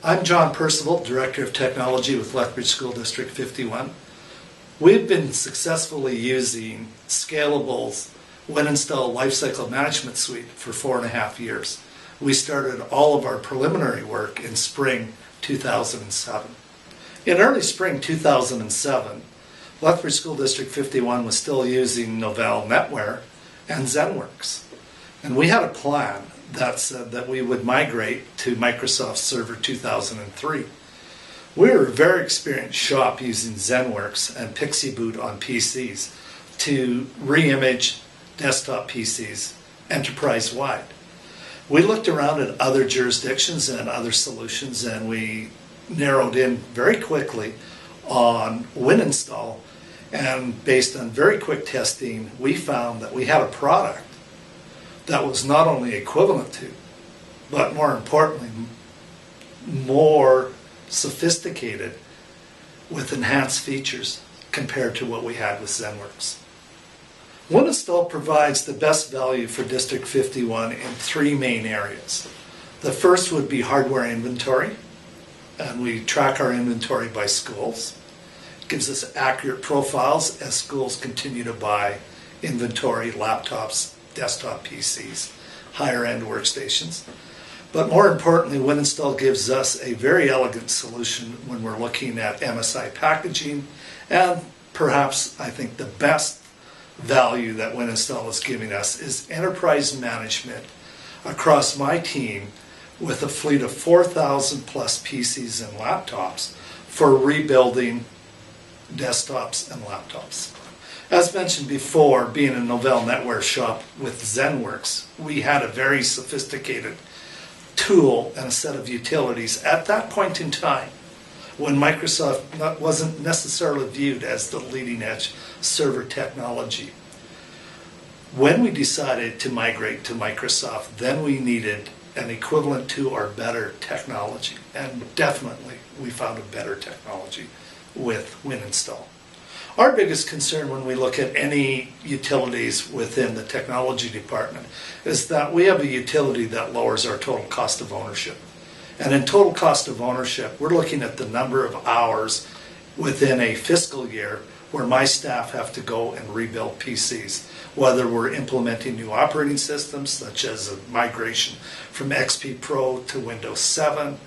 I'm John Percival, Director of Technology with Lethbridge School District 51. We've been successfully using Scalable's WinInstall Lifecycle Management Suite for 4.5 years. We started all of our preliminary work in spring 2007. In early spring 2007, Lethbridge School District 51 was still using Novell NetWare and ZenWorks. And we had a plan that said that we would migrate to Microsoft Server 2003. We were a very experienced shop using ZenWorks and PixieBoot on PCs to re-image desktop PCs enterprise-wide. We looked around at other jurisdictions and other solutions, and we narrowed in very quickly on WinInstall, and based on very quick testing, we found that we had a product that was not only equivalent to, but more importantly, more sophisticated with enhanced features compared to what we had with ZenWorks. WinInstall provides the best value for District 51 in 3 main areas. The first would be hardware inventory, and we track our inventory by schools. It gives us accurate profiles as schools continue to buy inventory, laptops, desktop PCs, higher-end workstations. But more importantly, WinInstall gives us a very elegant solution when we're looking at MSI packaging, and perhaps I think the best value that WinInstall is giving us is enterprise management across my team with a fleet of 4,000 plus PCs and laptops for rebuilding desktops and laptops. As mentioned before, being a Novell NetWare shop with ZenWorks, we had a very sophisticated tool and a set of utilities at that point in time when Microsoft wasn't necessarily viewed as the leading edge server technology. When we decided to migrate to Microsoft, then we needed an equivalent to or better technology, and definitely we found a better technology with WinInstall. Our biggest concern when we look at any utilities within the technology department is that we have a utility that lowers our total cost of ownership. And in total cost of ownership, we're looking at the number of hours within a fiscal year where my staff have to go and rebuild PCs, whether we're implementing new operating systems such as a migration from XP Pro to Windows 7.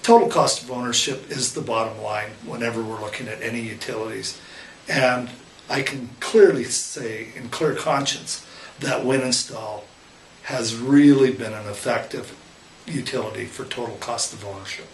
Total cost of ownership is the bottom line whenever we're looking at any utilities. And I can clearly say in clear conscience that WinInstall has really been an effective utility for total cost of ownership.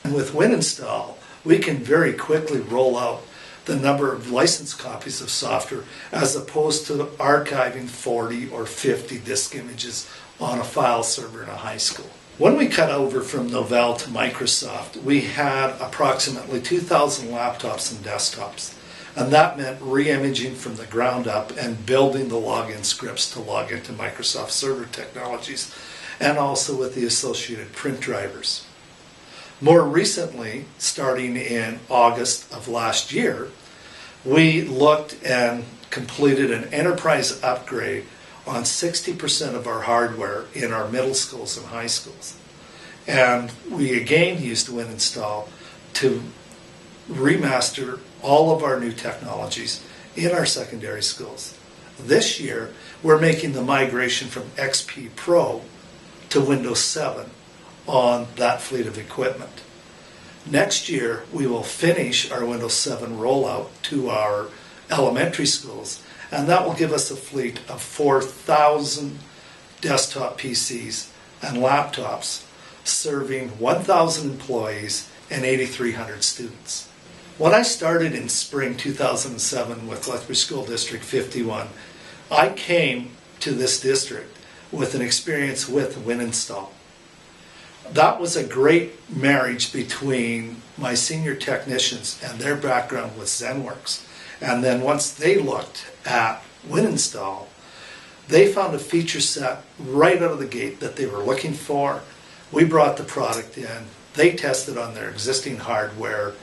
And with WinInstall, we can very quickly roll out the number of licensed copies of software as opposed to archiving 40 or 50 disk images on a file server in a high school. When we cut over from Novell to Microsoft, we had approximately 2,000 laptops and desktops. And that meant re-imaging from the ground up and building the login scripts to log into Microsoft Server technologies, and also with the associated print drivers. More recently, starting in August of last year, we looked and completed an enterprise upgrade on 60% of our hardware in our middle schools and high schools. And we again used WinInstall to remaster all of our new technologies in our secondary schools. This year, we're making the migration from XP Pro to Windows 7 on that fleet of equipment. Next year, we will finish our Windows 7 rollout to our elementary schools, and that will give us a fleet of 4,000 desktop PCs and laptops serving 1,000 employees and 8,300 students. When I started in spring 2007 with Lethbridge School District 51, I came to this district with an experience with WinInstall. That was a great marriage between my senior technicians and their background with ZenWorks. And then once they looked at WinInstall, they found a feature set right out of the gate that they were looking for. We brought the product in, they tested on their existing hardware,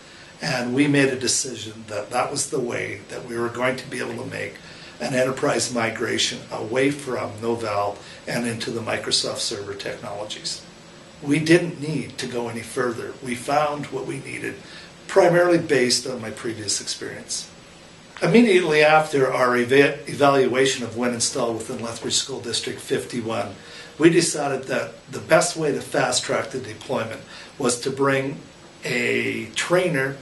and we made a decision that that was the way that we were going to be able to make an enterprise migration away from Novell and into the Microsoft Server technologies. we didn't need to go any further. We found what we needed, primarily based on my previous experience. Immediately after our evaluation of Win-Install within Lethbridge School District 51, we decided that the best way to fast-track the deployment was to bring a trainer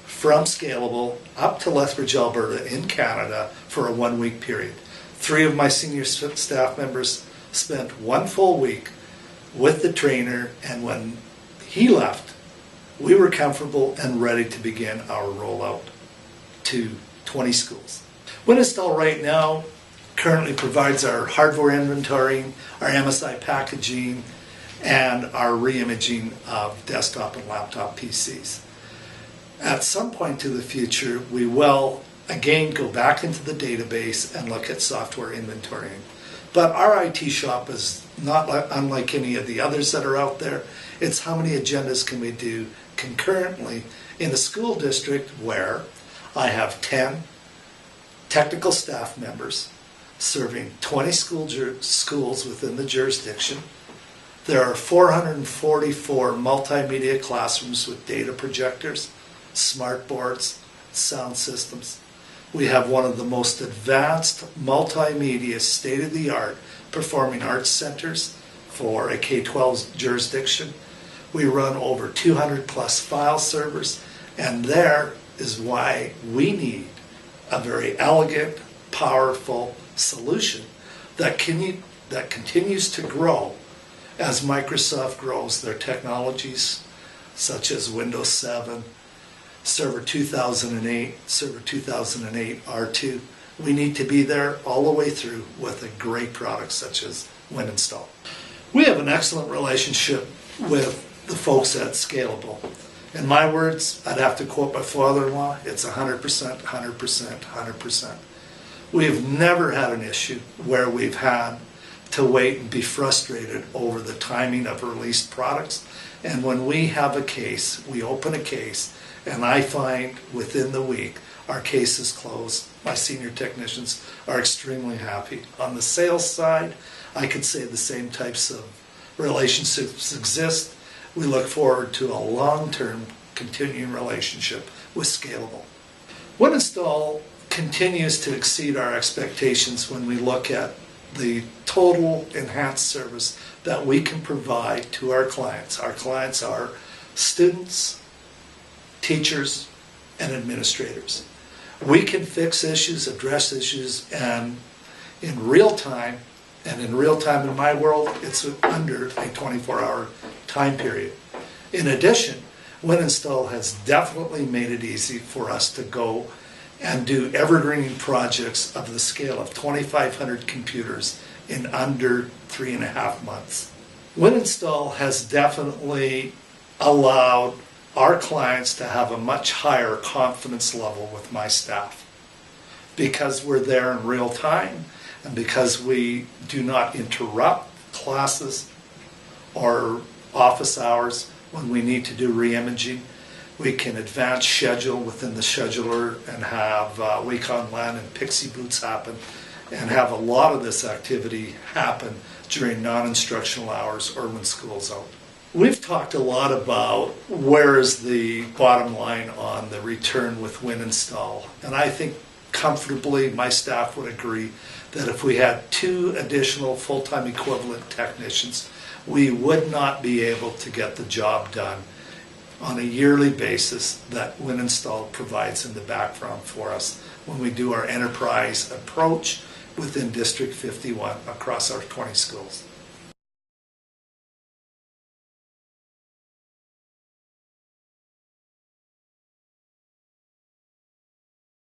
from Scalable up to Lethbridge, Alberta in Canada for a 1-week period. 3 of my senior staff members spent 1 full week with the trainer, and when he left, we were comfortable and ready to begin our rollout to 20 schools. Win-Install right now currently provides our hardware inventorying, our MSI packaging, and our re-imaging of desktop and laptop PCs. At some point to the future, we will again go back into the database and look at software inventorying. But our IT shop is not unlike any of the others that are out there. It's how many agendas can we do concurrently in a school district where I have 10 technical staff members serving 20 schools within the jurisdiction. There are 444 multimedia classrooms with data projectors, smart boards, sound systems. We have one of the most advanced multimedia, state-of-the-art performing arts centers for a K-12 jurisdiction. We run over 200 plus file servers, and there is why we need a very elegant, powerful solution that continues to grow as Microsoft grows their technologies such as Windows 7, Server 2008, Server 2008 R2. We need to be there all the way through with a great product such as Win-Install. We have an excellent relationship with the folks at Scalable. In my words, I'd have to quote my father-in-law, it's 100%, 100%, 100%. We've never had an issue where we've had to wait and be frustrated over the timing of released products. And when we have a case, we open a case, and I find within the week our case is closed. My senior technicians are extremely happy. On the sales side, I could say the same types of relationships exist. We look forward to a long-term continuing relationship with Scalable. Win-Install continues to exceed our expectations when we look at the total enhanced service that we can provide to our clients. Our clients are students, teachers, and administrators. We can fix issues, address issues, and in real time, and in real time in my world, it's under a 24-hour time period. In addition, Win-Install has definitely made it easy for us to go and do evergreen projects of the scale of 2,500 computers in under 3.5 months. Win-Install has definitely allowed our clients to have a much higher confidence level with my staff because we're there in real time and because we do not interrupt classes or office hours when we need to do re-imaging. We can advance schedule within the scheduler and have Week on Land and Pixie Boots happen and have a lot of this activity happen during non-instructional hours or when school's out. We've talked a lot about where is the bottom line on the return with Win-Install, and I think comfortably my staff would agree that if we had 2 additional full-time equivalent technicians, we would not be able to get the job done on a yearly basis that Win-Install provides in the background for us when we do our enterprise approach within District 51 across our 20 schools.